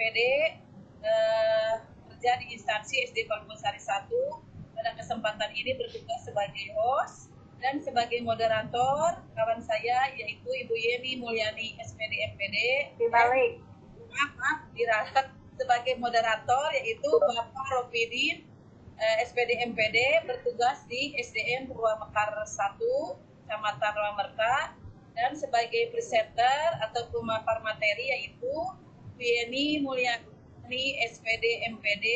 SPD kerja di instansi SD Palembang 1. Pada kesempatan ini bertugas sebagai host dan sebagai moderator kawan saya yaitu Ibu Yeni Mulyani SPD MPD. Dibalik. Maaf, diralat sebagai moderator yaitu Bapak Ropidin SPD MPD bertugas di SDN Purwamekar 1, Kecamatan Purwamerta, dan sebagai presenter atau pemapar materi yaitu Yeni Mulyani SPD MPD.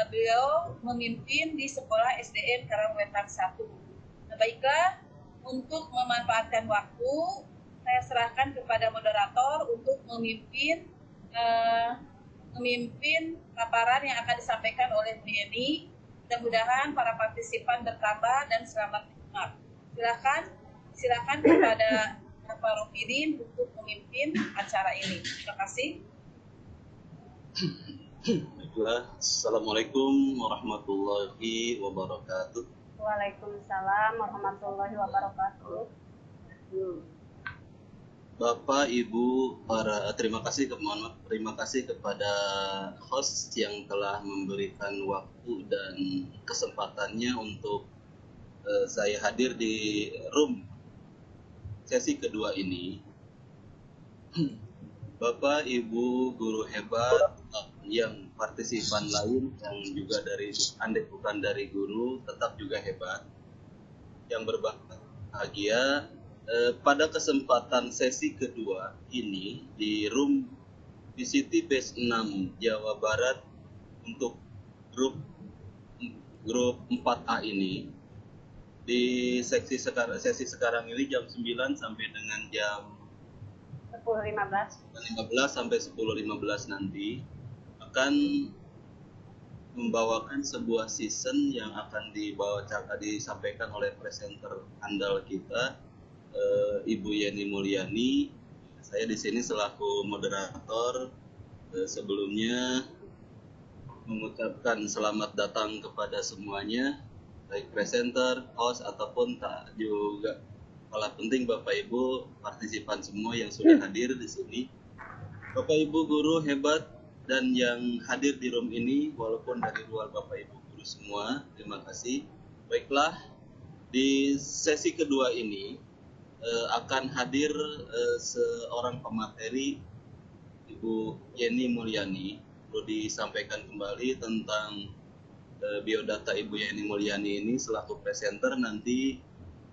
Beliau memimpin di sekolah SDN Karangwetan 1. Nah, baiklah, untuk memanfaatkan waktu, saya serahkan kepada moderator untuk memimpin paparan yang akan disampaikan oleh Bu Yeni. Mudah-mudahan para partisipan bertambah dan selamat menyimak. Silakan kepada Bapak Ropidin untuk memimpin acara ini. Terima kasih. Baiklah, Assalamualaikum warahmatullahi wabarakatuh. Waalaikumsalam warahmatullahi wabarakatuh. Bapak, Ibu, terima kasih kepada host yang telah memberikan waktu dan kesempatannya untuk saya hadir di room sesi kedua ini. Bapak, Ibu, guru hebat yang partisipan lain yang juga andai bukan dari guru tetap juga hebat, yang berbahagia. Pada kesempatan sesi kedua ini di room PCT Base 6 Jawa Barat untuk grup 4A ini di sesi sekarang ini jam 9 sampai dengan jam 10.15 sampai 10.15 nanti akan membawakan sebuah season yang akan disampaikan oleh presenter andal kita, Ibu Yeni Mulyani. Saya di sini selaku moderator. Sebelumnya mengucapkan selamat datang kepada semuanya, baik presenter, host ataupun tak juga kalah penting Bapak Ibu partisipan semua yang sudah hadir di sini. Bapak Ibu guru hebat dan yang hadir di room ini walaupun dari luar Bapak Ibu guru semua, terima kasih. Baiklah, di sesi kedua ini akan hadir seorang pemateri, Ibu Yeni Mulyani. Perlu disampaikan kembali tentang biodata Ibu Yeni Mulyani ini selaku presenter. Nanti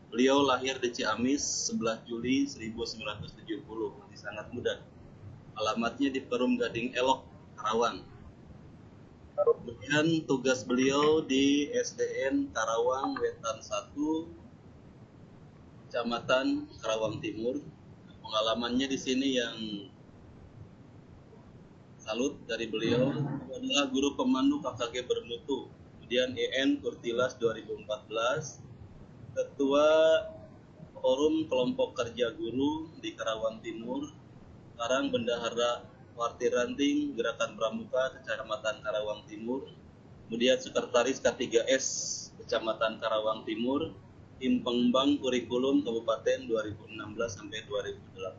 beliau lahir di Ciamis 11 Juli 1970, masih sangat muda. Alamatnya di Perum Gading Elok, Karawang. Kemudian tugas beliau di SDN Karawang Wetan 1, Kecamatan Karawang Timur. Pengalamannya di sini yang salut dari beliau adalah guru pemandu KKG bermutu. Kemudian EN Kurtilas 2014, Ketua Forum Kelompok Kerja Guru di Karawang Timur, sekarang Bendahara Warti Ranting Gerakan Pramuka Kecamatan Karawang Timur, kemudian Sekretaris K3S Kecamatan Karawang Timur, Tim Pengembang Kurikulum Kabupaten 2016 sampai 2018.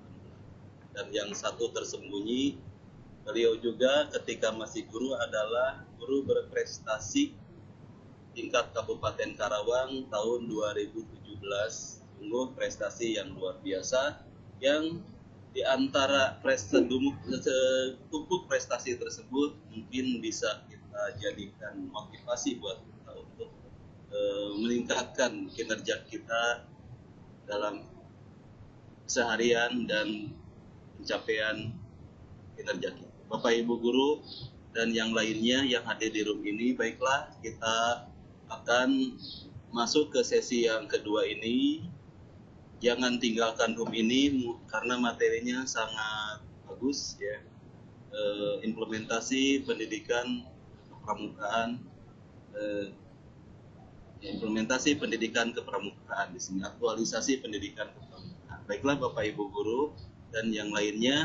Dan yang satu tersembunyi, beliau juga ketika masih guru adalah guru berprestasi tingkat Kabupaten Karawang tahun 2017. Sungguh prestasi yang luar biasa, yang di antara tumpuk prestasi tersebut mungkin bisa kita jadikan motivasi buat kita untuk meningkatkan kinerja kita dalam seharian dan pencapaian kinerja kita. Bapak Ibu guru dan yang lainnya yang hadir di room ini, baiklah kita akan masuk ke sesi yang kedua ini. Jangan tinggalkan room ini karena materinya sangat bagus ya. Implementasi pendidikan kepramukaan, implementasi pendidikan kepramukaan di sini, aktualisasi pendidikan kepramukaan. Baiklah Bapak Ibu guru dan yang lainnya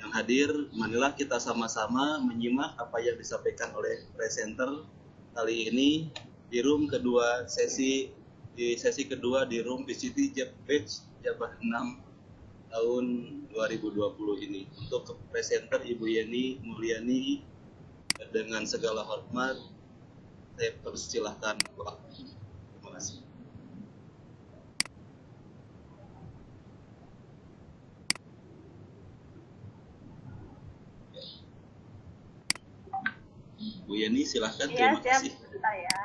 yang hadir, marilah kita sama-sama menyimak apa yang disampaikan oleh presenter kali ini di room kedua di sesi kedua di room PCT Batch Jabar 6 tahun 2020 ini. Untuk presenter Ibu Yeni Mulyani, dengan segala hormat saya persilahkan Pak. Terima kasih. Bu Yeni silahkan. Iya, Terima siap. kasih. Sebentar ya.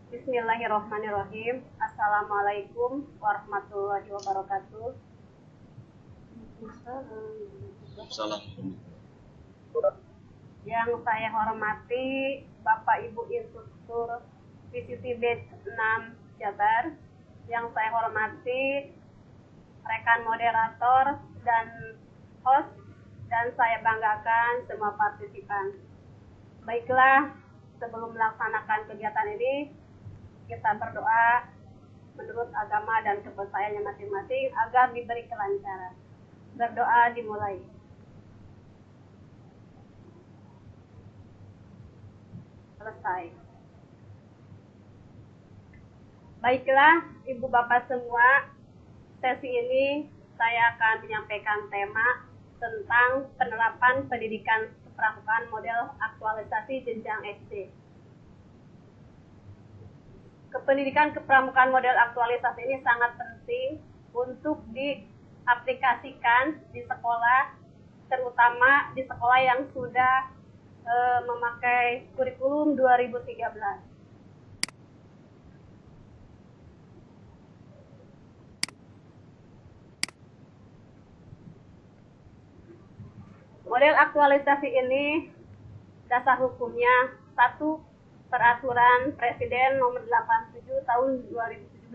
Bismillahirrahmanirrahim. Assalamualaikum warahmatullahi wabarakatuh. Assalamualaikum. Yang saya hormati Bapak Ibu Instruktur PCTB 6 Jabar. Yang saya hormati rekan moderator dan host, dan saya banggakan semua partisipan. Baiklah, sebelum melaksanakan kegiatan ini, kita berdoa menurut agama dan kepercayaannya masing-masing agar diberi kelancaran. Berdoa dimulai. Selesai. Baiklah, Ibu Bapak semua, sesi ini saya akan menyampaikan tema tentang penerapan pendidikan kepramukaan model aktualisasi jenjang SD. Pendidikan kepramukaan model aktualisasi ini sangat penting untuk diaplikasikan di sekolah, terutama di sekolah yang sudah memakai kurikulum 2013. Model aktualisasi ini dasar hukumnya: 1. Peraturan Presiden nomor 87 tahun 2017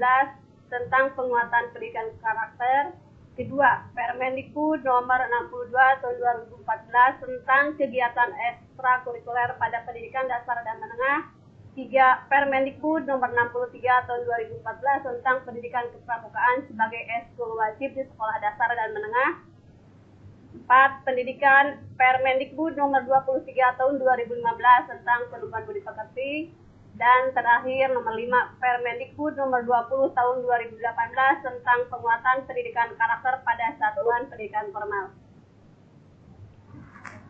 tentang penguatan pendidikan karakter. 2. Permendikbud nomor 62 tahun 2014 tentang kegiatan ekstrakurikuler pada pendidikan dasar dan menengah. 3. Permendikbud nomor 63 tahun 2014 tentang pendidikan kepramukaan sebagai ekskul wajib di sekolah dasar dan menengah. 4. Pendidikan Permendikbud nomor 23 tahun 2015 tentang perubahan budi pekerti. Dan terakhir nomor 5, Permendikbud nomor 20 tahun 2018 tentang penguatan pendidikan karakter pada satuan pendidikan formal.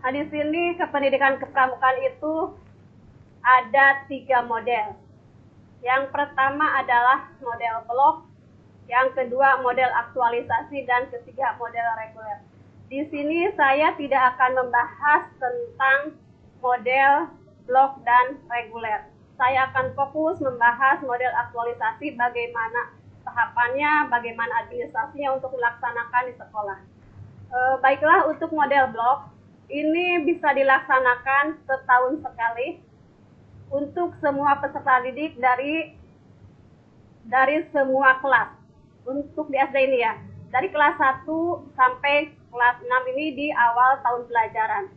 Nah, di sini kependidikan kepramukaan itu ada 3 model. Yang pertama adalah model blok, yang kedua model aktualisasi, dan ketiga model reguler. Di sini saya tidak akan membahas tentang model blok dan reguler. Saya akan fokus membahas model aktualisasi, bagaimana tahapannya, bagaimana administrasinya untuk melaksanakan di sekolah. Baiklah, untuk model blok, ini bisa dilaksanakan setahun sekali untuk semua peserta didik dari semua kelas. Untuk di SD ini ya, dari kelas 1 sampai kelas 6 ini di awal tahun pelajaran.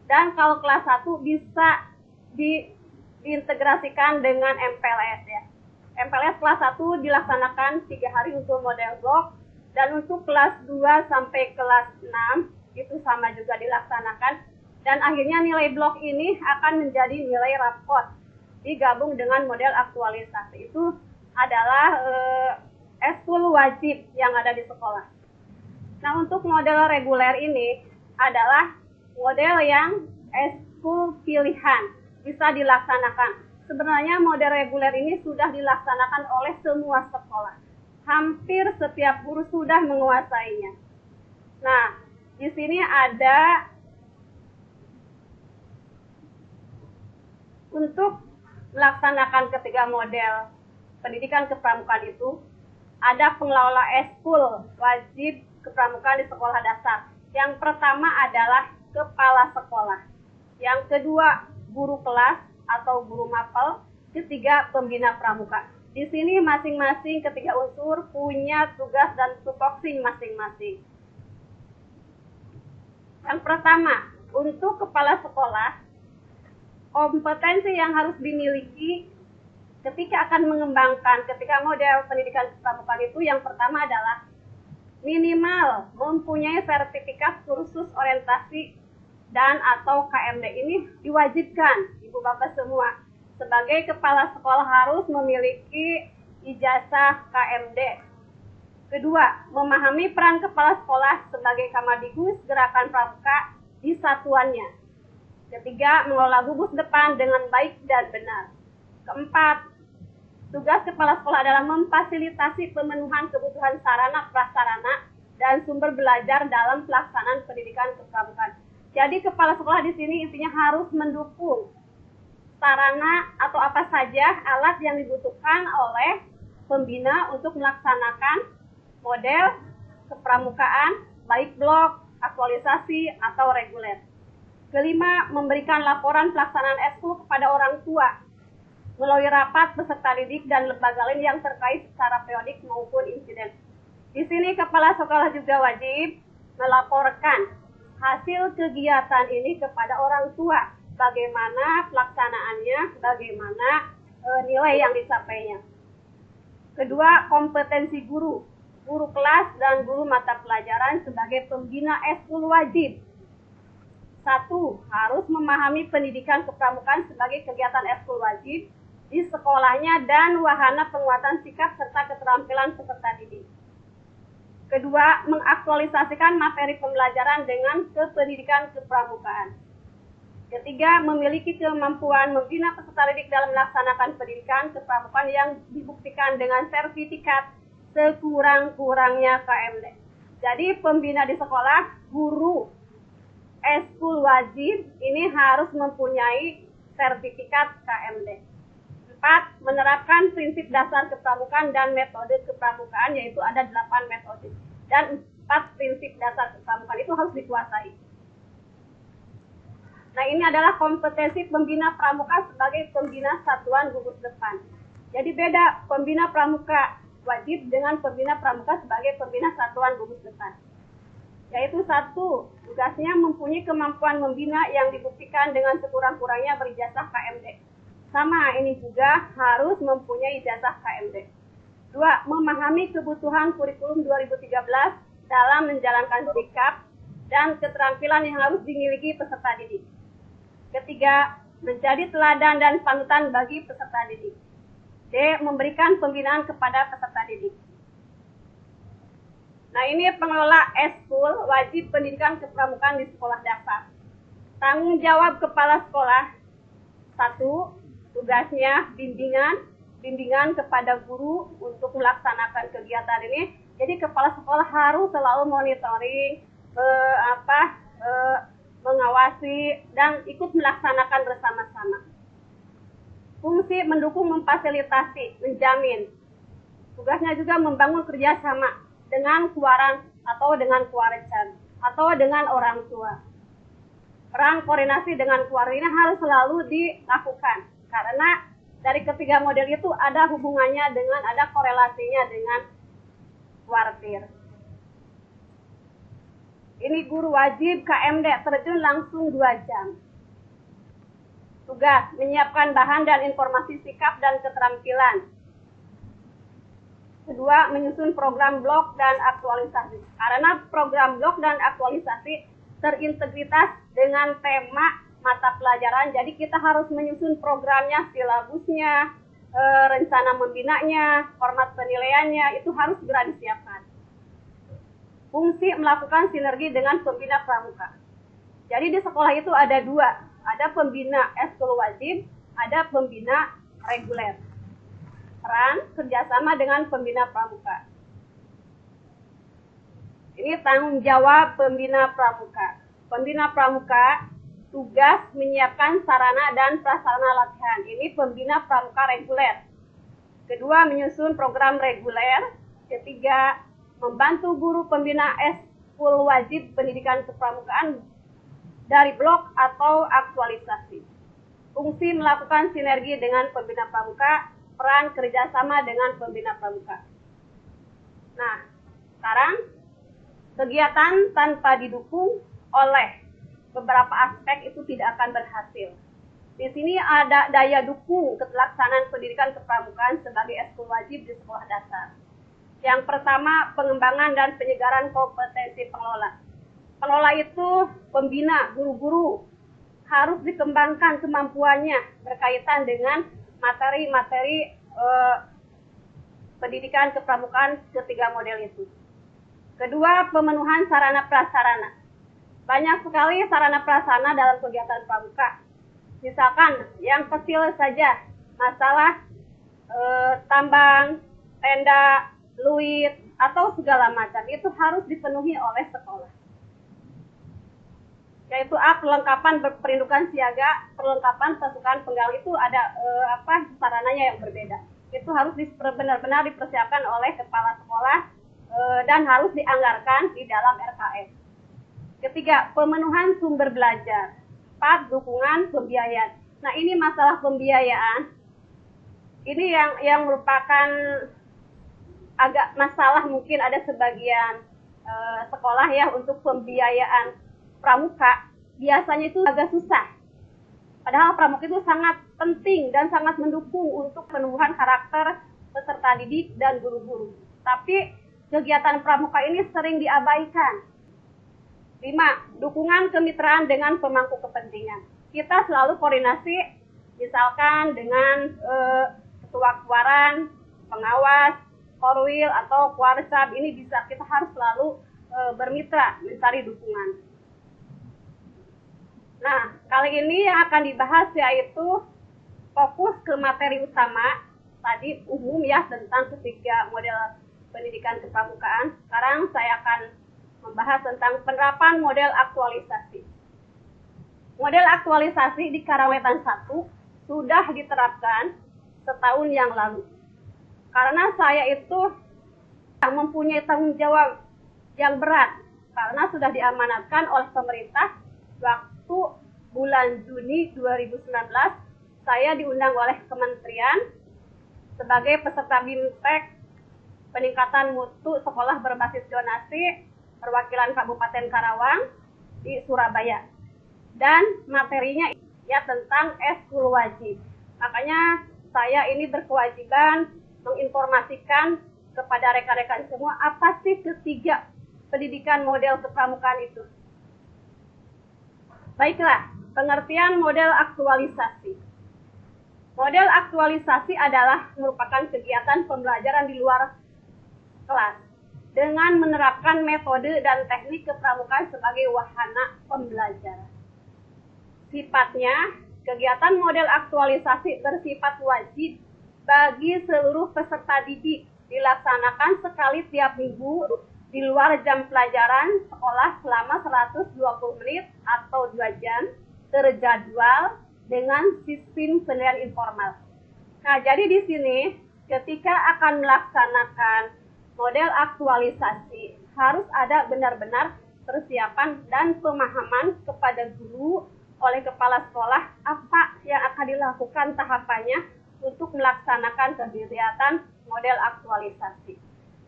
Dan kalau kelas 1 bisa diintegrasikan dengan MPLS ya. MPLS kelas 1 dilaksanakan 3 hari untuk model blok, dan untuk kelas 2 sampai kelas 6 itu sama juga dilaksanakan, dan akhirnya nilai blok ini akan menjadi nilai rapot digabung dengan model aktualisasi. Itu adalah ekskul wajib yang ada di sekolah. Nah, untuk model reguler ini adalah model yang ekskul pilihan, bisa dilaksanakan. Sebenarnya model reguler ini sudah dilaksanakan oleh semua sekolah. Hampir setiap guru sudah menguasainya. Nah, di sini ada untuk melaksanakan ketiga model pendidikan kepramukaan itu, ada pengelola ekskul wajib kepramukaan di sekolah dasar. Yang pertama adalah kepala sekolah. Yang kedua, guru kelas atau guru mapel. Ketiga, pembina pramuka. Di sini masing-masing ketiga unsur punya tugas dan tupoksi masing-masing. Yang pertama, untuk kepala sekolah, kompetensi yang harus dimiliki ketika akan mengembangkan ketika model pendidikan kepramukaan itu, yang pertama adalah minimal mempunyai sertifikat kursus orientasi dan atau KMD. Ini diwajibkan Ibu Bapak semua. Sebagai kepala sekolah harus memiliki ijazah KMD. Kedua, memahami peran kepala sekolah sebagai Kamadigus Gerakan Pramuka di satuannya. Ketiga, mengelola gugus depan dengan baik dan benar. Keempat, tugas kepala sekolah adalah memfasilitasi pemenuhan kebutuhan sarana prasarana dan sumber belajar dalam pelaksanaan pendidikan kepramukaan. Jadi kepala sekolah di sini intinya harus mendukung sarana atau apa saja alat yang dibutuhkan oleh pembina untuk melaksanakan model kepramukaan, baik blok, aktualisasi, atau reguler. Kelima, memberikan laporan pelaksanaan eskul kepada orang tua melalui rapat peserta didik dan lembaga lain yang terkait secara periodik maupun insiden. Di sini kepala sekolah juga wajib melaporkan hasil kegiatan ini kepada orang tua, bagaimana pelaksanaannya, bagaimana nilai yang dicapainya. Kedua, kompetensi guru kelas dan guru mata pelajaran sebagai pembina eskul wajib. 1. Harus memahami pendidikan kepramukaan sebagai kegiatan eskul wajib di sekolahnya dan wahana penguatan sikap serta keterampilan peserta didik. Kedua, mengaktualisasikan materi pembelajaran dengan kependidikan kepramukaan. Ketiga, memiliki kemampuan membina peserta didik dalam melaksanakan pendidikan kepramukaan yang dibuktikan dengan sertifikat sekurang-kurangnya KMD. Jadi pembina di sekolah, guru, eskul wajib ini harus mempunyai sertifikat KMD. 4. Menerapkan prinsip dasar kepramukaan dan metode kepramukaan, yaitu ada 8 metode. Dan 4 prinsip dasar kepramukaan itu harus dikuasai. Nah, ini adalah kompetensi pembina pramuka sebagai pembina satuan gugus depan. Jadi beda pembina pramuka wajib dengan pembina pramuka sebagai pembina satuan gugus depan. Yaitu 1, tugasnya mempunyai kemampuan membina yang dibuktikan dengan sekurang-kurangnya berijazah KMD. Sama, ini juga harus mempunyai ijazah KMD. 2, memahami kebutuhan kurikulum 2013 dalam menjalankan sikap dan keterampilan yang harus dimiliki peserta didik. Ketiga, menjadi teladan dan panutan bagi peserta didik. D. Memberikan pembinaan kepada peserta didik. Nah, ini pengelola eskul wajib pendidikan kepramukaan di sekolah dasar. Tanggung jawab kepala sekolah. 1. Tugasnya bimbingan kepada guru untuk melaksanakan kegiatan ini. Jadi kepala sekolah harus selalu monitoring, mengawasi dan ikut melaksanakan bersama-sama. Fungsi mendukung, memfasilitasi, menjamin. Tugasnya juga membangun kerjasama dengan kuaran atau dengan kuarecan atau dengan orang tua. Peran koordinasi dengan kuaran ini harus selalu dilakukan karena dari ketiga model itu ada hubungannya dengan, ada korelasinya dengan kuartir. Ini guru wajib KMD terjun langsung 2 jam. Tugas, menyiapkan bahan dan informasi sikap dan keterampilan. Kedua, menyusun program blok dan aktualisasi. Karena program blok dan aktualisasi terintegritas dengan tema mata pelajaran, jadi kita harus menyusun programnya, silabusnya, rencana membinanya, format penilaiannya, itu harus segera disiapkan. Fungsi melakukan sinergi dengan pembina pramuka. Jadi di sekolah itu ada 2, ada pembina eskul wajib, ada pembina reguler. Peran kerjasama dengan pembina pramuka. Ini tanggung jawab pembina pramuka. Pembina pramuka tugas menyiapkan sarana dan prasarana latihan. Ini pembina pramuka reguler. Kedua, menyusun program reguler. Ketiga, membantu guru pembina eskul wajib pendidikan kepramukaan dari blok atau aktualisasi. Fungsi melakukan sinergi dengan pembina pramuka, peran kerjasama dengan pembina pramuka. Nah, sekarang kegiatan tanpa didukung oleh beberapa aspek itu tidak akan berhasil. Di sini ada daya dukung pelaksanaan pendidikan kepramukaan sebagai eskul wajib di sekolah dasar. Yang pertama, pengembangan dan penyegaran kompetensi pengelola. Pengelola itu pembina, guru-guru harus dikembangkan kemampuannya berkaitan dengan materi-materi pendidikan kepramukaan ketiga model itu. Kedua, pemenuhan sarana prasarana. Banyak sekali sarana prasarana dalam kegiatan pramuka. Misalkan yang kecil saja, masalah tambang, tenda, fluid, atau segala macam itu harus dipenuhi oleh sekolah. Yaitu perlengkapan perindukan siaga, perlengkapan pasukan penggal itu ada sarananya yang berbeda. Itu harus benar-benar dipersiapkan oleh kepala sekolah dan harus dianggarkan di dalam RKS. Ketiga, pemenuhan sumber belajar. 4, dukungan pembiayaan. Nah, ini masalah pembiayaan. Ini yang merupakan agak masalah, mungkin ada sebagian sekolah ya untuk pembiayaan pramuka. Biasanya itu agak susah. Padahal pramuka itu sangat penting dan sangat mendukung untuk penumbuhan karakter peserta didik dan guru-guru. Tapi kegiatan pramuka ini sering diabaikan. 5. Dukungan kemitraan dengan pemangku kepentingan. Kita selalu koordinasi, misalkan dengan ketua keluaran, pengawas, korwil, atau kuarsab. Ini bisa, kita harus selalu bermitra, mencari dukungan. Nah, kali ini yang akan dibahas yaitu fokus ke materi utama. Tadi umum ya tentang ketiga model pendidikan kepramukaan. Sekarang saya akan membahas tentang penerapan model aktualisasi. Model aktualisasi di Karawetan 1 sudah diterapkan setahun yang lalu. Karena saya itu mempunyai tanggung jawab yang berat. Karena sudah diamanatkan oleh pemerintah waktu bulan Juni 2019. Saya diundang oleh kementerian sebagai peserta BIMTEK peningkatan mutu sekolah berbasis zonasi perwakilan Kabupaten Karawang di Surabaya, dan materinya ya tentang eskul wajib. Makanya saya ini berkewajiban menginformasikan kepada rekan-rekan semua apa sih ketiga pendidikan model kepramukaan itu. Baiklah, pengertian model aktualisasi. Model aktualisasi adalah merupakan kegiatan pembelajaran di luar kelas dengan menerapkan metode dan teknik kepramukaan sebagai wahana pembelajaran. Sifatnya, kegiatan model aktualisasi bersifat wajib bagi seluruh peserta didik, dilaksanakan sekali tiap minggu di luar jam pelajaran sekolah selama 120 menit atau 2 jam, terjadwal dengan sistem penilaian informal. Nah, jadi di sini ketika akan melaksanakan model aktualisasi harus ada benar-benar persiapan dan pemahaman kepada guru oleh kepala sekolah apa yang akan dilakukan tahapannya untuk melaksanakan kegiatan model aktualisasi.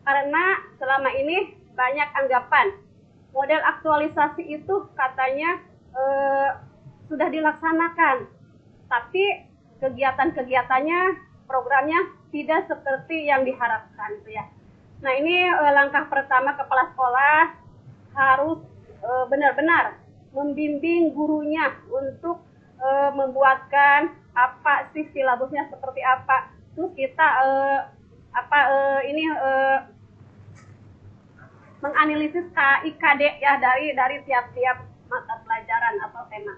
Karena selama ini banyak anggapan model aktualisasi itu katanya sudah dilaksanakan, tapi kegiatan-kegiatannya, programnya tidak seperti yang diharapkan, gitu ya. Nah, ini langkah pertama kepala sekolah harus benar-benar membimbing gurunya untuk membuatkan apa sih silabusnya seperti apa. Terus kita menganalisis KIKD ya dari tiap-tiap mata pelajaran atau tema.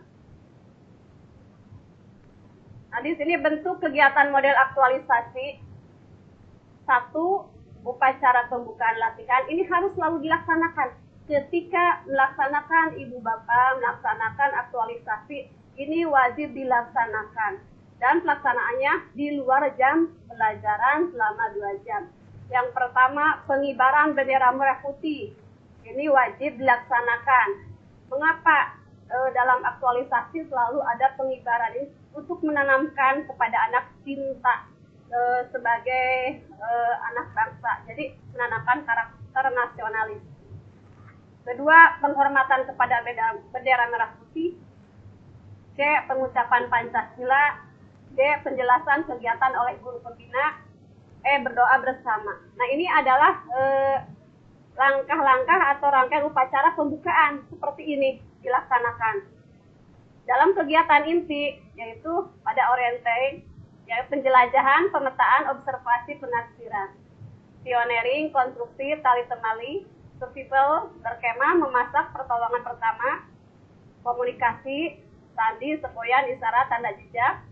Nah, di sini bentuk kegiatan model aktualisasi. 1, upacara pembukaan latihan. Ini harus selalu dilaksanakan. Ketika melaksanakan ibu bapak, melaksanakan aktualisasi, ini wajib dilaksanakan. Dan pelaksanaannya di luar jam pelajaran selama 2 jam. Yang pertama, pengibaran bendera merah putih. Ini wajib dilaksanakan. Mengapa dalam aktualisasi selalu ada pengibaran ini? Untuk menanamkan kepada anak cinta sebagai anak bangsa. Jadi menanamkan karakter nasionalis. Kedua, penghormatan kepada bendera merah putih. C, pengucapan Pancasila. D, penjelasan kegiatan oleh guru pembina. E, berdoa bersama. Nah, ini adalah langkah-langkah atau rangkaian upacara pembukaan seperti ini dilaksanakan. Dalam kegiatan inti, yaitu pada orienting, yaitu penjelajahan, pemetaan, observasi, penafsiran. pioneering, konstruksi, tali temali, survival, berkemah, memasak, pertolongan pertama, komunikasi, sandi, semboyan, isyarat, tanda jejak,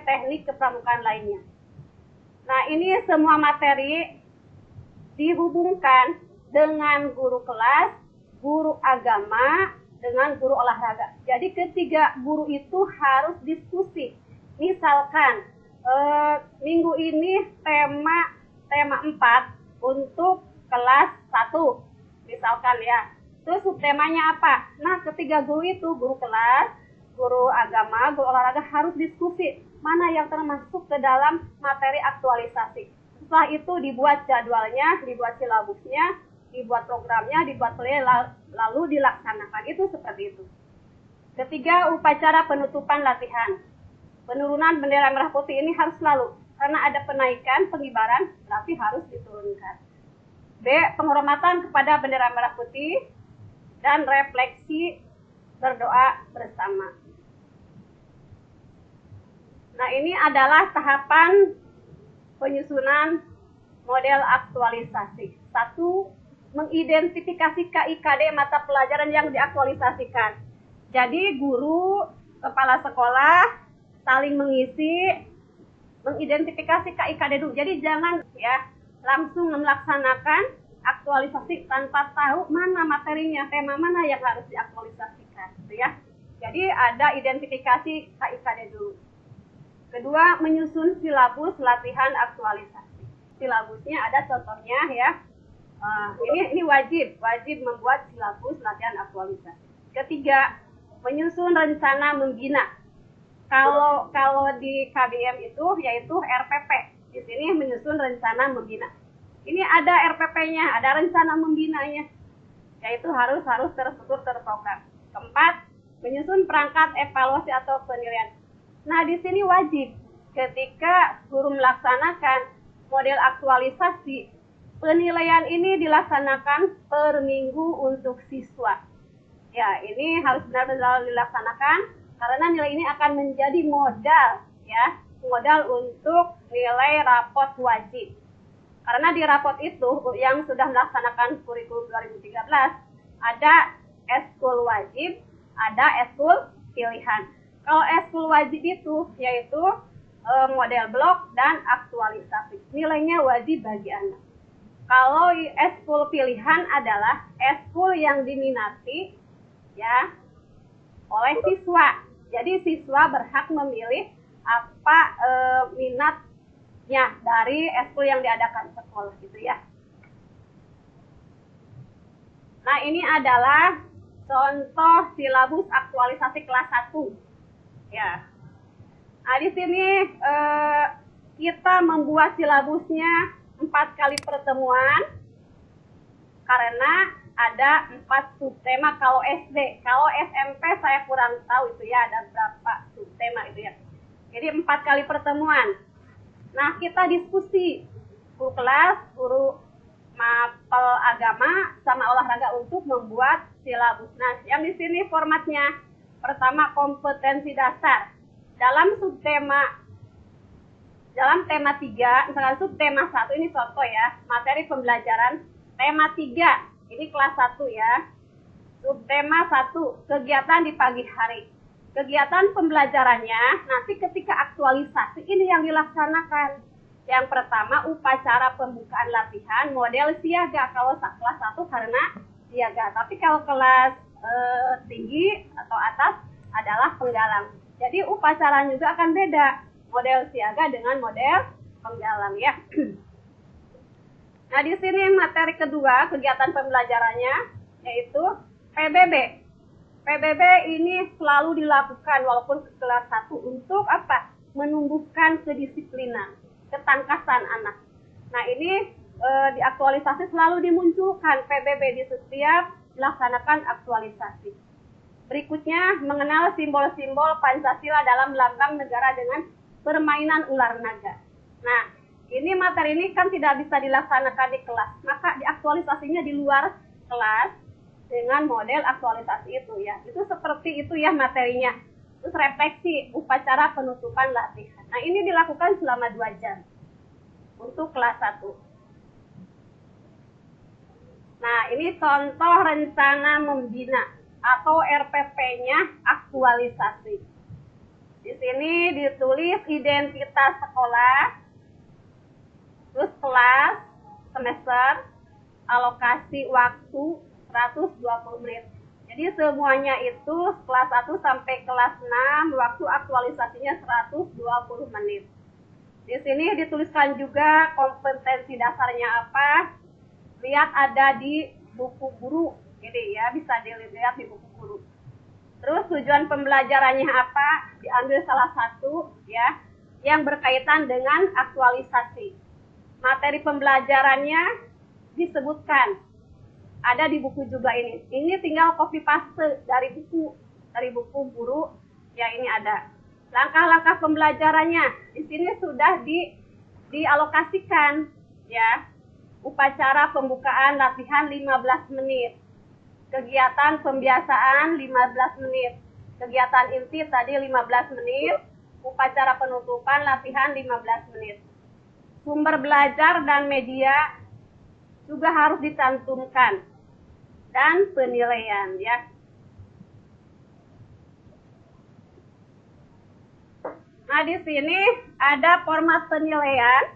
teknik kepramukaan lainnya. Nah, ini semua materi dihubungkan dengan guru kelas, guru agama, dengan guru olahraga. Jadi ketiga guru itu harus diskusi. Misalkan minggu ini tema 4 untuk kelas 1. Misalkan ya. Terus subtemanya apa? Nah, ketiga guru itu, guru kelas, guru agama, guru olahraga harus diskusi mana yang termasuk ke dalam materi aktualisasi. Setelah itu dibuat jadwalnya, dibuat silabusnya, dibuat programnya, dibuat plan, lalu dilaksanakan. Itu seperti itu. Ketiga, upacara penutupan latihan. Penurunan bendera merah putih ini harus selalu, karena ada penaikan, pengibaran, berarti harus diturunkan. B, penghormatan kepada bendera merah putih dan refleksi berdoa bersama. Nah, ini adalah tahapan penyusunan model aktualisasi. 1, mengidentifikasi KIKD mata pelajaran yang diaktualisasikan. Jadi guru, kepala sekolah saling mengisi, mengidentifikasi KIKD dulu. Jadi jangan ya langsung melaksanakan aktualisasi tanpa tahu mana materinya, tema mana yang harus diaktualisasikan, gitu ya. Jadi ada identifikasi KIKD dulu. Kedua, menyusun silabus latihan aktualisasi. Silabusnya ada contohnya ya. Ini wajib membuat silabus latihan aktualisasi. Ketiga, menyusun rencana membina. Kalau di KBM itu yaitu RPP. Di sini menyusun rencana membina. Ini ada RPP-nya, ada rencana membinanya. Yaitu harus terstruktur, terprogram. Keempat, menyusun perangkat evaluasi atau penilaian. Nah, di sini wajib ketika guru melaksanakan model aktualisasi, penilaian ini dilaksanakan per minggu untuk siswa. Ya, ini harus benar-benar dilaksanakan karena nilai ini akan menjadi modal ya, modal untuk nilai rapot wajib. Karena di rapot itu yang sudah melaksanakan kurikulum 2013 ada eskul wajib, ada eskul pilihan. Kalau eskul wajib itu yaitu model blok dan aktualisasi. Nilainya wajib bagi anak. Kalau eskul pilihan adalah eskul yang diminati ya oleh siswa. Jadi siswa berhak memilih apa minatnya dari eskul yang diadakan sekolah gitu ya. Nah, ini adalah contoh silabus aktualisasi kelas 1. Ya. Nah, di sini kita membuat silabusnya 4 kali pertemuan karena ada 4 subtema kalau SD. Kalau SMP saya kurang tahu itu ya ada berapa subtema itu ya. Jadi 4 kali pertemuan. Nah, kita diskusi guru kelas, guru mapel agama sama olahraga untuk membuat silabus. Nah, yang di sini formatnya pertama kompetensi dasar. Dalam tema 3, misalkan subtema 1 ini contoh ya, materi pembelajaran tema 3, ini kelas 1 ya. Subtema 1, kegiatan di pagi hari. Kegiatan pembelajarannya nanti ketika aktualisasi ini yang dilaksanakan. Yang pertama upacara pembukaan latihan model siaga. Kalau kelas 1 karena siaga, tapi kalau kelas tinggi atau atas adalah penggalang. Jadi upacara juga akan beda, model siaga dengan model penggalang ya. Nah, di sini materi kedua kegiatan pembelajarannya yaitu PBB. PBB ini selalu dilakukan walaupun kelas 1 untuk apa? Menumbuhkan kedisiplinan, ketangkasan anak. Nah, ini diaktualisasi selalu dimunculkan PBB di setiap melaksanakan aktualisasi. Berikutnya, mengenal simbol-simbol Pancasila dalam lambang negara dengan permainan ular naga. Nah, ini materi ini kan tidak bisa dilaksanakan di kelas, maka diaktualisasinya di luar kelas dengan model aktualisasi itu ya. Itu seperti itu ya materinya. Terus refleksi, upacara penutupan latihan. Nah, ini dilakukan selama 2 jam untuk kelas 1. Nah, ini contoh rencana membina atau RPP-nya aktualisasi. Di sini ditulis identitas sekolah, terus kelas, semester, alokasi waktu 120 menit. Jadi semuanya itu kelas 1 sampai kelas 6, waktu aktualisasinya 120 menit. Di sini dituliskan juga kompetensi dasarnya apa. Lihat ada di buku guru. Jadi ya bisa dilihat di buku guru. Terus tujuan pembelajarannya apa? Diambil salah satu ya yang berkaitan dengan aktualisasi. Materi pembelajarannya disebutkan. Ada di buku juga ini. Ini tinggal copy paste dari buku guru. Ya ini ada. Langkah-langkah pembelajarannya di sini sudah dialokasikan ya. Upacara pembukaan latihan 15 menit. Kegiatan pembiasaan 15 menit. Kegiatan inti tadi 15 menit. Upacara penutupan latihan 15 menit. Sumber belajar dan media juga harus dicantumkan. Dan penilaian ya. Nah, di sini ada format penilaian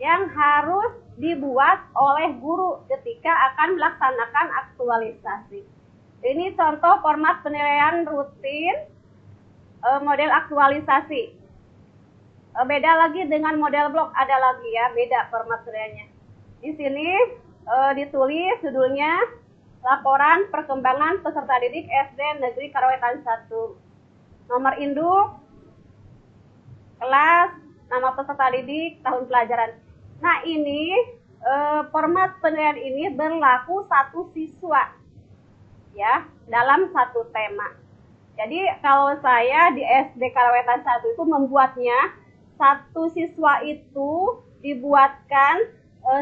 yang harus dibuat oleh guru ketika akan melaksanakan aktualisasi. Ini contoh format penilaian rutin model aktualisasi. Beda lagi dengan model blok, ada lagi ya, beda format penilaiannya. Di sini ditulis judulnya Laporan Perkembangan Peserta Didik SD Negeri Karawetan 1. Nomor induk, kelas, nama peserta didik, tahun pelajaran. Nah, ini format penilaian ini berlaku satu siswa ya, dalam satu tema. Jadi kalau saya di SD Karawetan 1 itu membuatnya satu siswa itu dibuatkan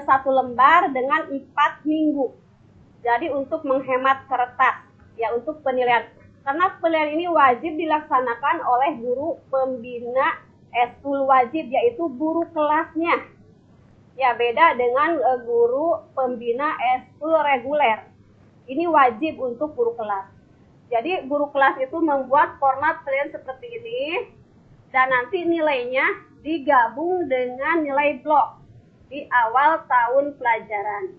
satu lembar dengan 4 minggu. Jadi untuk menghemat kertas ya untuk penilaian. Karena penilaian ini wajib dilaksanakan oleh guru pembina eskul wajib, yaitu guru kelasnya. Ya beda dengan guru pembina eskul reguler. Ini wajib untuk guru kelas. Jadi guru kelas itu membuat format penilaian seperti ini dan nanti nilainya digabung dengan nilai blok di awal tahun pelajaran.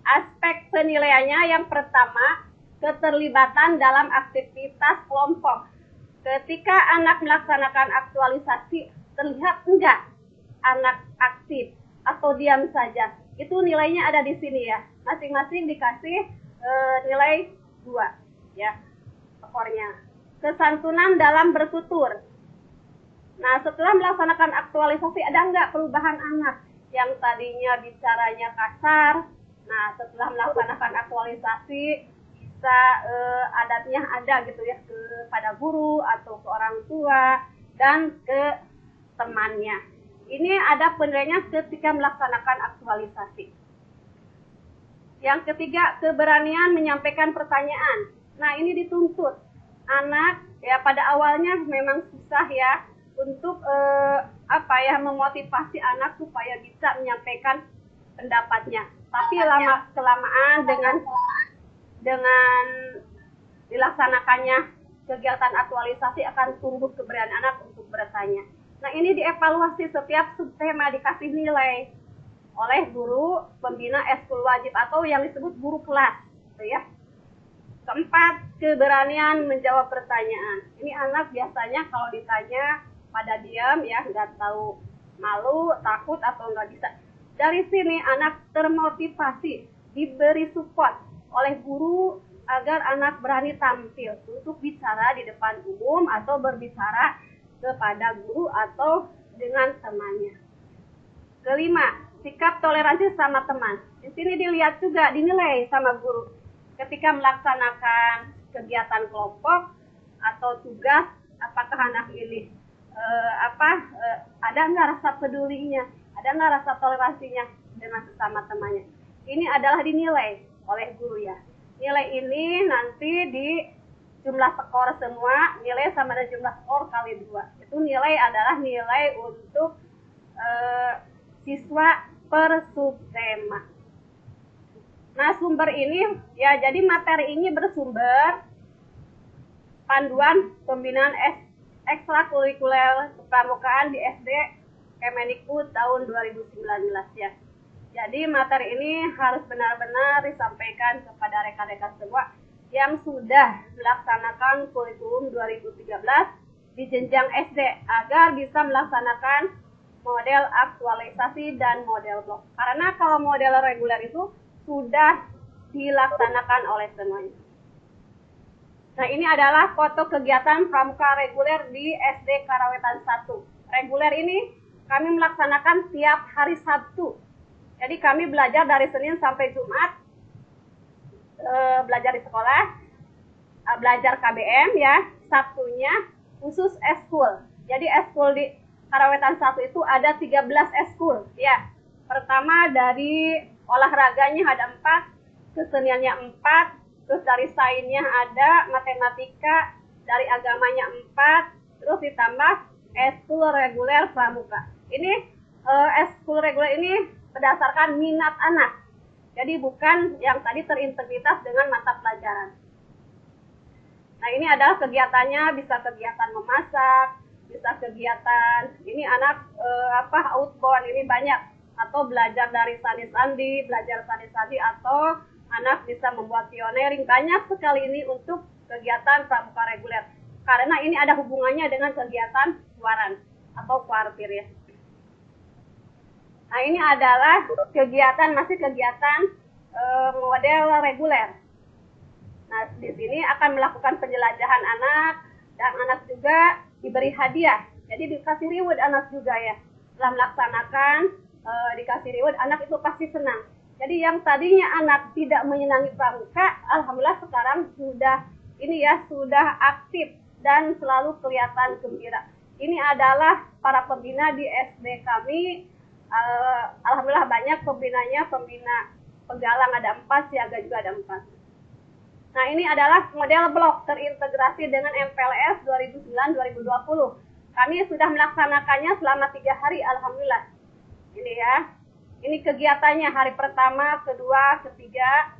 Aspek penilaiannya yang pertama, keterlibatan dalam aktivitas kelompok. Ketika anak melaksanakan aktualisasi, terlihat enggak anak aktif atau diam saja. Itu nilainya ada di sini ya. Masing-masing dikasih nilai 2 ya. Skornya. Kesantunan dalam bertutur. Nah, setelah melaksanakan aktualisasi, ada enggak perubahan anak yang tadinya bicaranya kasar? Nah, setelah melaksanakan aktualisasi, bisa adatnya ada gitu ya kepada guru atau ke orang tua dan ke temannya. Ini ada penilaiannya ketika melaksanakan aktualisasi. Yang ketiga, keberanian menyampaikan pertanyaan. Nah, ini dituntut anak ya, pada awalnya memang susah ya untuk memotivasi anak supaya bisa menyampaikan pendapatnya. Tapi lama-kelamaan dengan dilaksanakannya kegiatan aktualisasi akan tumbuh keberanian anak untuk bertanya. Nah, ini dievaluasi setiap subtema dikasih nilai oleh guru pembina eskul wajib atau yang disebut guru kelas, gitu ya. Keempat, keberanian menjawab pertanyaan. Ini anak biasanya kalau ditanya pada diam ya, nggak tahu, malu, takut atau nggak bisa. Dari sini anak termotivasi, diberi support oleh guru agar anak berani tampil untuk bicara di depan umum atau berbicara kepada guru atau dengan temannya. Kelima, sikap toleransi sama teman. Di sini dilihat juga dinilai sama guru. Ketika melaksanakan kegiatan kelompok atau tugas, apakah anak ini ada nggak rasa pedulinya, ada nggak rasa toleransinya dengan sesama temannya. Ini adalah dinilai oleh guru ya. Nilai ini nanti di jumlah skor semua, nilai sama dengan jumlah skor kali 2. Itu nilai adalah nilai untuk siswa per subtema. Nah, sumber ini ya, jadi materi ini bersumber panduan pembinaan ekstrakurikuler kepramukaan di SD Kemendikbud tahun 2019 ya. Jadi materi ini harus benar-benar disampaikan kepada rekan-rekan semua yang sudah melaksanakan kurikulum 2013 di jenjang SD agar bisa melaksanakan model aktualisasi dan model blok. Karena kalau model reguler itu sudah dilaksanakan oleh semuanya. Nah, ini adalah foto kegiatan pramuka reguler di SD Karawetan 1. Reguler ini kami melaksanakan tiap hari Sabtu. Jadi kami belajar dari Senin sampai Jumat, belajar di sekolah, belajar KBM ya, Sabtunya khusus eskul. Jadi eskul di Karawetan 1 itu ada 13 eskul ya. Pertama dari olahraganya ada 4, keseniannya 4, terus dari sainsnya ada, matematika, dari agamanya 4, terus ditambah eskul reguler pramuka. Ini eskul reguler ini berdasarkan minat anak. Jadi bukan yang tadi terintegritas dengan mata pelajaran. Nah, ini adalah kegiatannya, bisa kegiatan memasak, bisa kegiatan ini anak outbound ini banyak, atau belajar dari sandi-sandi, atau anak bisa membuat pioneering. Banyak sekali ini untuk kegiatan pramuka reguler. Karena ini ada hubungannya dengan kegiatan waran atau kuartir ya. Nah, ini adalah masih kegiatan model reguler. Nah, di sini akan melakukan penjelajahan anak, dan anak juga diberi hadiah. Jadi dikasih reward anak juga ya. Setelah melaksanakan, dikasih reward, anak itu pasti senang. Jadi yang tadinya anak tidak menyenangi pramuka, alhamdulillah sekarang sudah aktif dan selalu kelihatan gembira. Ini adalah para pembina di SD kami. Alhamdulillah banyak pembina penggalang ada 4, siaga juga ada 4. Nah, ini adalah model blok terintegrasi dengan MPLS 2009-2020. Kami sudah melaksanakannya selama 3 hari, alhamdulillah. Ini ya. Ini kegiatannya hari pertama, kedua, ketiga,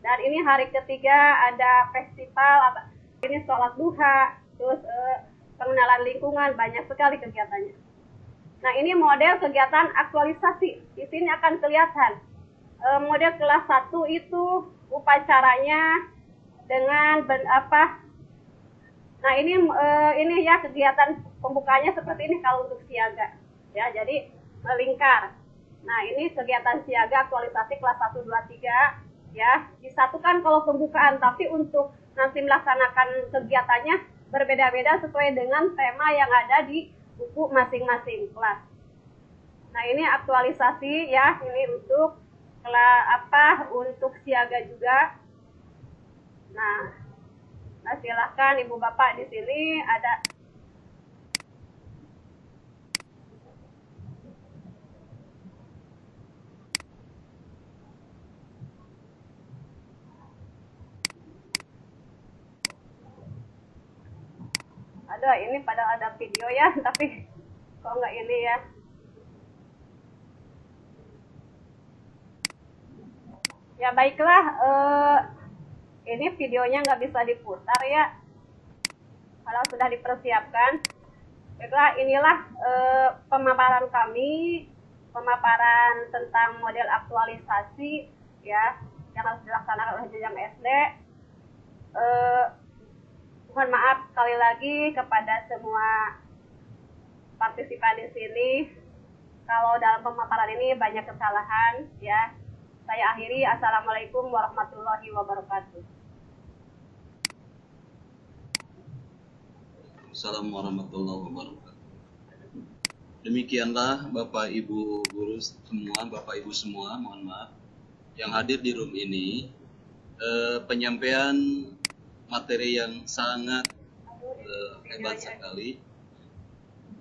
dan ini hari ketiga ada festival, ini sholat duha, terus pengenalan lingkungan, banyak sekali kegiatannya. Nah, ini model kegiatan aktualisasi. Di sini akan kelihatan model kelas 1 itu upacaranya dengan Nah, ini ya kegiatan pembukanya seperti ini kalau untuk siaga. Ya, jadi melingkar. Nah, ini kegiatan siaga aktualisasi kelas 1, 2, 3 ya. Disatukan kalau pembukaan, tapi untuk nanti melaksanakan kegiatannya berbeda-beda sesuai dengan tema yang ada di buku masing-masing kelas. Nah, ini aktualisasi ya, ini untuk untuk siaga juga. Nah, silakan Ibu Bapak di sini ada. Ini padahal ada video ya, tapi kok nggak ini ya. Ya baiklah, ini videonya nggak bisa diputar ya, kalau sudah dipersiapkan. Baiklah, inilah pemaparan kami, pemaparan tentang model aktualisasi ya, yang harus dilaksanakan oleh jenjang SD. Mohon maaf sekali lagi kepada semua partisipan di sini kalau dalam pemaparan ini banyak kesalahan ya. Saya akhiri. Assalamualaikum warahmatullahi wabarakatuh. Assalamualaikum warahmatullahi wabarakatuh. Demikianlah Bapak Ibu guru semua, Bapak Ibu semua, mohon maaf yang hadir di room ini, penyampaian materi yang sangat hebat sekali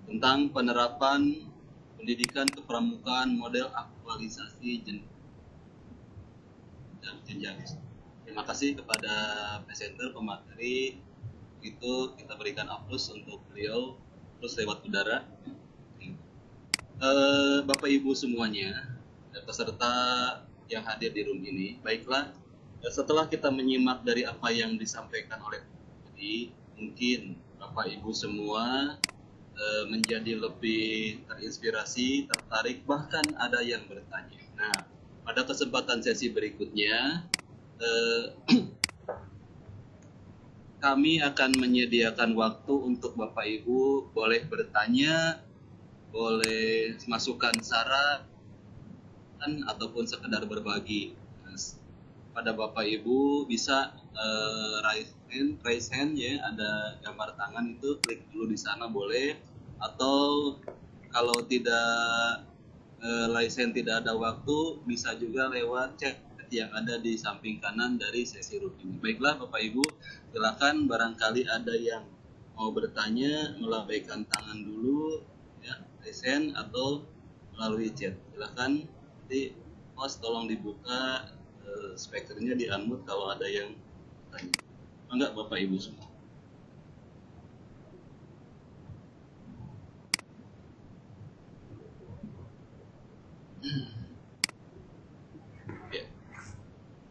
tentang penerapan pendidikan kepramukaan model aktualisasi jenjang. Terima kasih kepada presenter pemateri, itu kita berikan aplaus untuk beliau terus lewat udara. Bapak Ibu semuanya, peserta yang hadir di room ini. Baiklah, setelah kita menyimak dari apa yang disampaikan oleh tadi, mungkin Bapak Ibu semua menjadi lebih terinspirasi, tertarik, bahkan ada yang bertanya. Nah, pada kesempatan sesi berikutnya, kami akan menyediakan waktu untuk Bapak Ibu boleh bertanya, boleh masukkan saran, ataupun sekedar berbagi. Nah, pada Bapak Ibu bisa raise hand ya, ada gambar tangan itu, klik dulu di sana boleh, atau kalau tidak raise hand tidak ada waktu, bisa juga lewat chat yang ada di samping kanan dari sesi room ini. Baiklah Bapak Ibu, silakan barangkali ada yang mau bertanya, melambaikan tangan dulu ya, raise hand atau melalui chat. Silakan, nanti host tolong dibuka speakernya, di unmute kalau ada yang tanya. Enggak Bapak Ibu semua. Ya.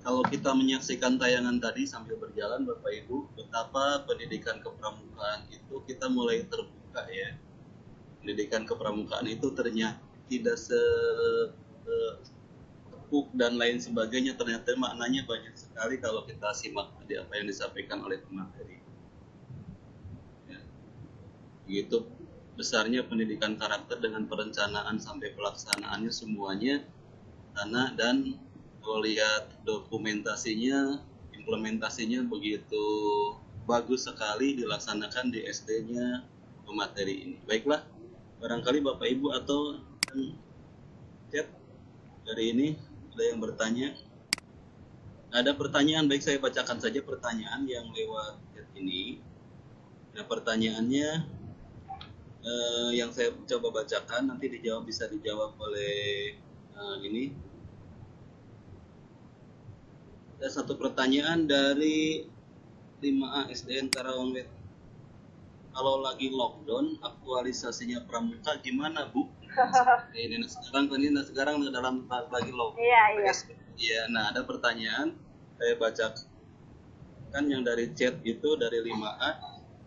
Kalau kita menyaksikan tayangan tadi sambil berjalan Bapak Ibu, betapa pendidikan kepramukaan itu kita mulai terbuka ya. Pendidikan kepramukaan itu ternyata tidak dan lain sebagainya, ternyata maknanya banyak sekali kalau kita simak tadi apa yang disampaikan oleh pemateri. Ya. Begitu besarnya pendidikan karakter dengan perencanaan sampai pelaksanaannya semuanya, dan kalau lihat dokumentasinya, implementasinya begitu bagus sekali dilaksanakan di SD-nya pemateri ini. Baiklah, barangkali Bapak Ibu atau chat dari ini ada yang bertanya. Ada pertanyaan, baik saya bacakan saja pertanyaan yang lewat chat ini. Nah pertanyaannya yang saya coba bacakan, nanti bisa dijawab oleh ini. Ada satu pertanyaan dari 5A SDN Karawang Wetan. Kalau lagi lockdown, aktualisasinya pramuka gimana Bu? Ini sekarang dalam lagi lockdown. Iya. Iya, nah ada pertanyaan saya bacakan yang dari chat itu dari 5A.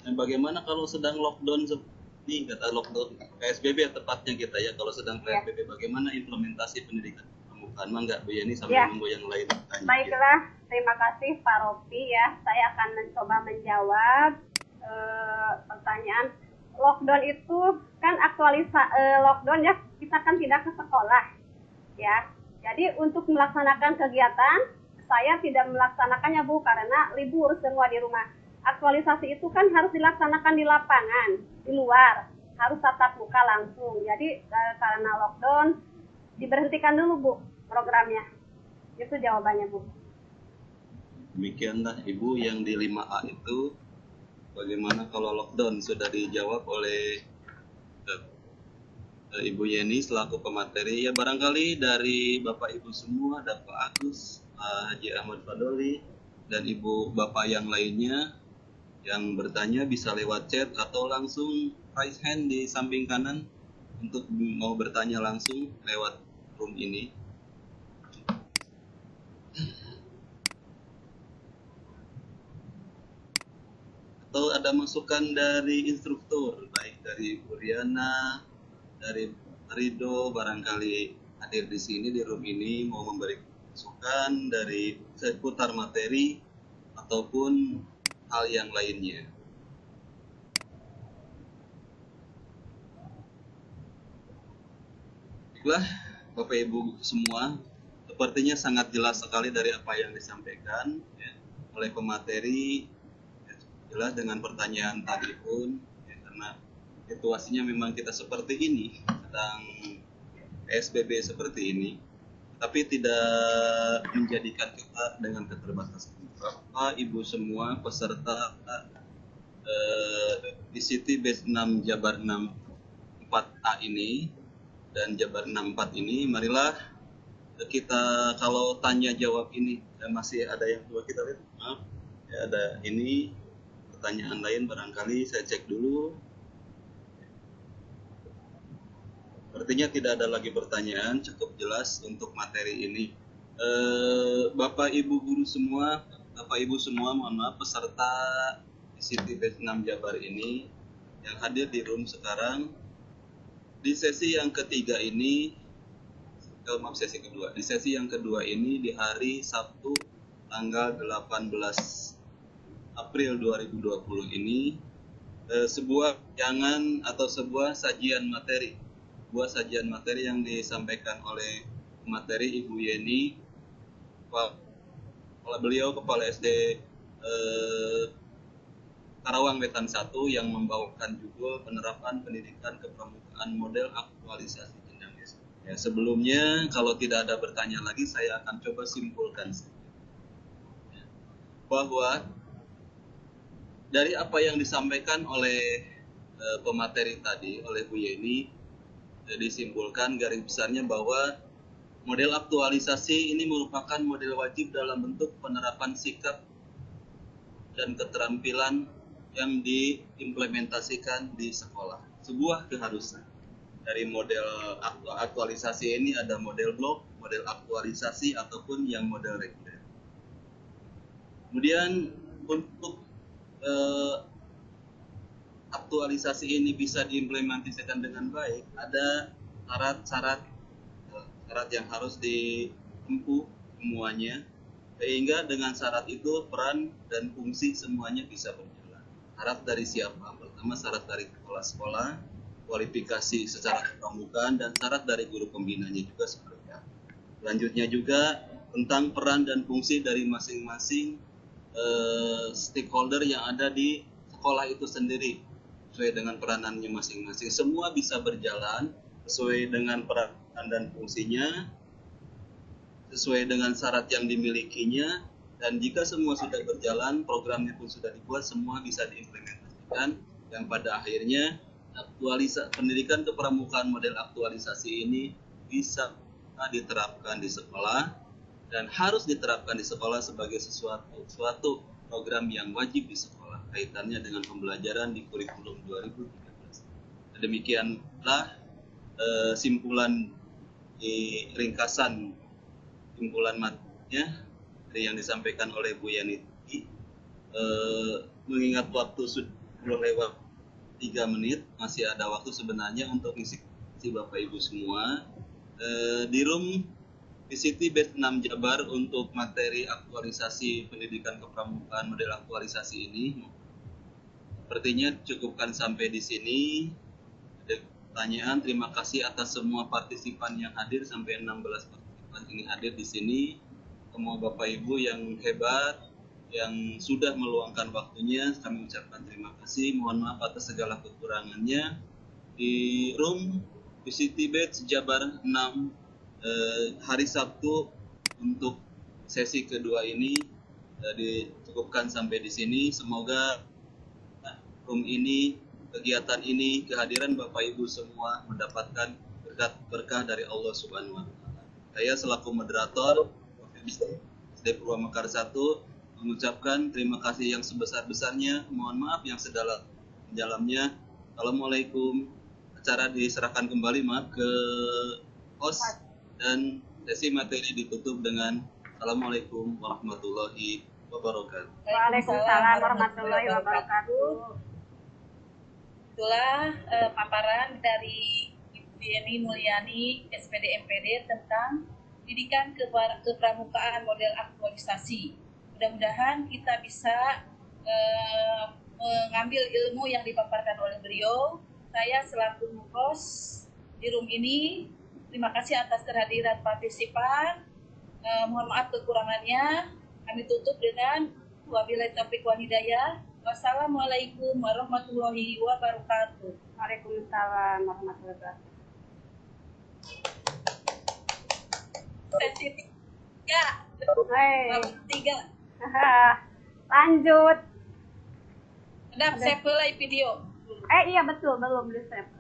Nah, bagaimana kalau sedang lockdown seperti kata lockdown PSBB tepatnya kita ya, kalau sedang PSBB bagaimana implementasi pendidikan pramukaan? Enggak Bu Yeni sambil nunggu yang lain tanya. Baiklah, terima kasih Pak Ropi ya. Saya akan mencoba menjawab pertanyaan. Lockdown itu kan lockdown ya, kita kan tidak ke sekolah ya. Jadi untuk melaksanakan kegiatan saya tidak melaksanakannya Bu, karena libur semua di rumah. Aktualisasi itu kan harus dilaksanakan di lapangan, di luar, harus tatap muka langsung. Jadi karena lockdown diberhentikan dulu Bu programnya. Itu jawabannya Bu. Demikianlah Ibu yang di 5A itu. Bagaimana kalau lockdown sudah dijawab oleh Ibu Yeni selaku pemateri. Ya barangkali dari Bapak Ibu semua, ada Pak Agus, Haji Ahmad Fadoli, dan Ibu Bapak yang lainnya yang bertanya bisa lewat chat atau langsung raise hand di samping kanan untuk mau bertanya langsung lewat room ini. Atau ada masukan dari instruktur, baik dari Bu Riana, dari Rido, barangkali hadir di sini di room ini mau memberi masukan dari seputar materi ataupun hal yang lainnya. Baiklah, Bapak Ibu semua, sepertinya sangat jelas sekali dari apa yang disampaikan ya, oleh pemateri. Jelas dengan pertanyaan tadi pun ya, karena situasinya memang kita seperti ini, sedang PSBB seperti ini, tapi tidak menjadikan kita dengan keterbatasan. Bapak Ibu semua peserta di City Base 6 Jabar 64A ini dan Jabar 64 ini, marilah kita kalau tanya jawab ini masih ada yang dua, kita lihat maaf ya, ada ini pertanyaan lain barangkali saya cek dulu. Sepertinya tidak ada lagi pertanyaan, cukup jelas untuk materi ini. Bapak Ibu guru semua, Bapak Ibu semua, mohon maaf, peserta ICT Batch 6 Jabar ini yang hadir di room sekarang, di sesi yang ketiga ini, sesi kedua. Di sesi yang kedua ini di hari Sabtu tanggal 18 April 2020 ini, sebuah jangan atau sebuah sajian materi yang disampaikan oleh materi Ibu Yeni, Kepala SD Karawang Wetan 1, yang membawakan judul penerapan pendidikan kepramukaan model aktualisasi jenjang SD. Ya, sebelumnya kalau tidak ada pertanyaan lagi, saya akan coba simpulkan bahwa dari apa yang disampaikan oleh pemateri tadi, oleh Bu Yeni, disimpulkan garis besarnya bahwa model aktualisasi ini merupakan model wajib dalam bentuk penerapan sikap dan keterampilan yang diimplementasikan di sekolah. Sebuah keharusan. Dari model aktualisasi ini ada model blok, model aktualisasi, ataupun yang model reguler. Kemudian untuk aktualisasi ini bisa diimplementasikan dengan baik, ada syarat yang harus ditempuh semuanya, sehingga dengan syarat itu peran dan fungsi semuanya bisa berjalan. Syarat dari siapa? Pertama, syarat dari kepala sekolah, kualifikasi secara kepramukaan, dan syarat dari guru pembinanya juga seperti itu. Selanjutnya juga tentang peran dan fungsi dari masing-masing stakeholder yang ada di sekolah itu sendiri, sesuai dengan peranannya masing-masing. Semua bisa berjalan sesuai dengan peran dan fungsinya, sesuai dengan syarat yang dimilikinya, dan jika semua sudah berjalan, programnya pun sudah dibuat, semua bisa diimplementasikan, yang pada akhirnya pendidikan kepramukaan model aktualisasi ini bisa diterapkan di sekolah, dan harus diterapkan di sekolah sebagai suatu program yang wajib di sekolah, kaitannya dengan pembelajaran di kurikulum 2013. Demikianlah simpulan ringkasan simpulan matanya yang disampaikan oleh Bu Yani. Mengingat waktu sudah lewat 3 menit, masih ada waktu sebenarnya untuk ngisi Bapak Ibu semua. Di room ICT Batch 6 Jabar untuk materi aktualisasi pendidikan kepramukaan model aktualisasi ini, sepertinya cukupkan sampai di sini. Ada pertanyaan? Terima kasih atas semua partisipan yang hadir, sampai 16 partisipan ini hadir di sini. Semua Bapak Ibu yang hebat, yang sudah meluangkan waktunya, kami ucapkan terima kasih. Mohon maaf atas segala kekurangannya. Di room ICT Batch Jabar 6 hari Sabtu untuk sesi kedua ini dicukupkan sampai di sini. Semoga room ini, kegiatan ini, kehadiran Bapak Ibu semua mendapatkan berkah dari Allah Subhanahu wa Ta'ala. Saya selaku moderator SD Purwamekar 1 mengucapkan terima kasih yang sebesar-besarnya. Mohon maaf yang sedalam-dalamnya. Assalamualaikum. Acara diserahkan kembali ke host, dan sesi materi ditutup dengan Assalamualaikum warahmatullahi wabarakatuh. Waalaikumsalam warahmatullahi wabarakatuh. Itulah paparan dari Ibu Yeni Mulyani, SPD MPD, tentang pendidikan kepramukaan model aktualisasi. Mudah-mudahan kita bisa mengambil ilmu yang dipaparkan oleh beliau. Saya selaku host di room ini, terima kasih atas kehadiran partisipan. Mohon maaf kekurangannya. Kami tutup dengan wabillahi taufiq wal hidayah. Wassalamualaikum warahmatullahi wabarakatuh. Waalaikumsalam warahmatullahi wabarakatuh. Sesi 3. Lanjut. Sedap, saya play video. Iya betul, belum di save.